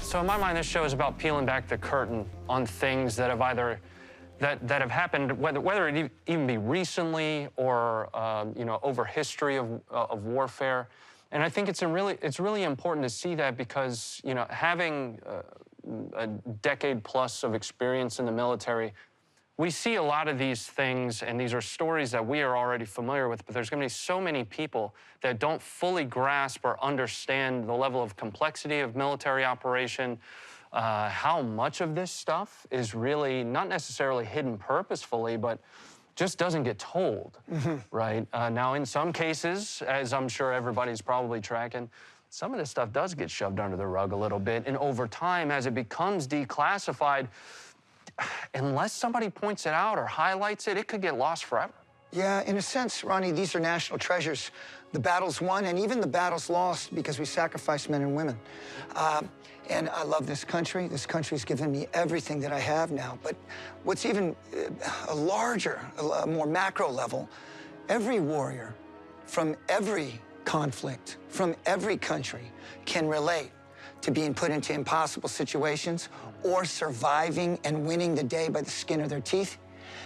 So in my mind, this show is about peeling back the curtain on things that have either that have happened, whether it even be recently or over history of warfare. And I think it's really important to see that because having a decade plus of experience in the military, we see a lot of these things, and these are stories that we are already familiar with, but there's going to be so many people that don't fully grasp or understand the level of complexity of military operation, how much of this stuff is really not necessarily hidden purposefully, but just doesn't get told, right? Now, in some cases, as I'm sure everybody's probably tracking, some of this stuff does get shoved under the rug a little bit, and over time, as it becomes declassified, unless somebody points it out or highlights it, it could get lost forever. Yeah, in a sense, Ronnie, these are national treasures. The battles won and even the battles lost because we sacrificed men and women. And I love this country. This country's given me everything that I have now. But what's even a larger, a more macro level, every warrior from every conflict, from every country can relate to being put into impossible situations or surviving and winning the day by the skin of their teeth.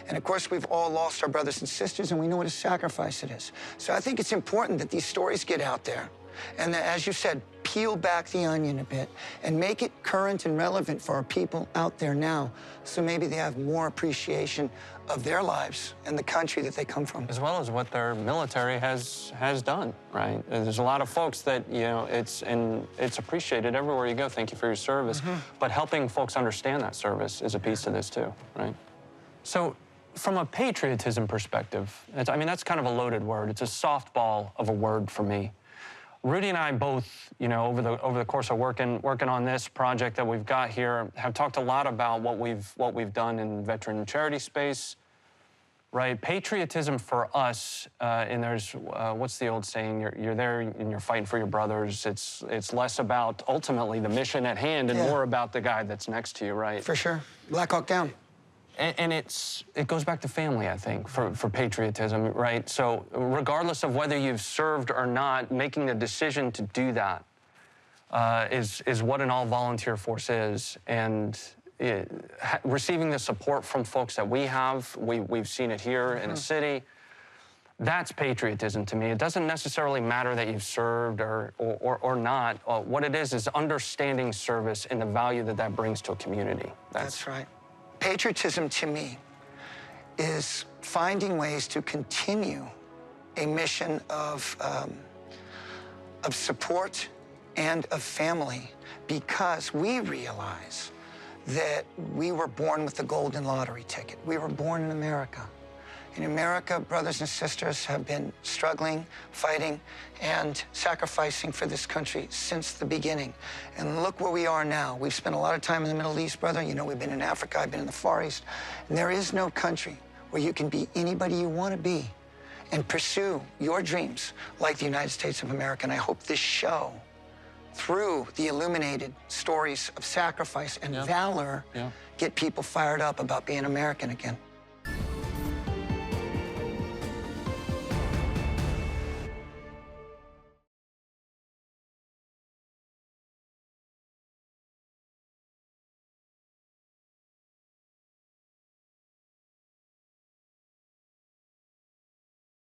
And of course, we've all lost our brothers and sisters, and we know what a sacrifice it is. So I think it's important that these stories get out there. And that, as you said, peel back the onion a bit and make it current and relevant for our people out there now, so maybe they have more appreciation of their lives and the country that they come from. As well as what their military has done, right? There's a lot of folks that, it's appreciated everywhere you go. Thank you for your service. But helping folks understand that service is a piece of this too, right? So from a patriotism perspective, that's kind of a loaded word. It's a softball of a word for me. Rudy and I both, over the course of working on this project that we've got here, have talked a lot about what we've done in veteran charity space, right? Patriotism for us, and there's what's the old saying? You're there and you're fighting for your brothers. It's less about ultimately the mission at hand and more about the guy that's next to you, right? For sure. Black Hawk Down. And it goes back to family, I think, for patriotism, right? So regardless of whether you've served or not, making the decision to do that is what an all-volunteer force is. And receiving the support from folks that we have, we've seen it here in the city, that's patriotism to me. It doesn't necessarily matter that you've served or not. What it is understanding service and the value that brings to a community. That's right. Patriotism, to me, is finding ways to continue a mission of support and of family, because we realize that we were born with the golden lottery ticket. We were born in America. In America, brothers and sisters have been struggling, fighting, and sacrificing for this country since the beginning. And look where we are now. We've spent a lot of time in the Middle East, brother. We've been in Africa, I've been in the Far East. And there is no country where you can be anybody you want to be and pursue your dreams like the United States of America. And I hope this show, through the illuminated stories of sacrifice and valor, get people fired up about being American again.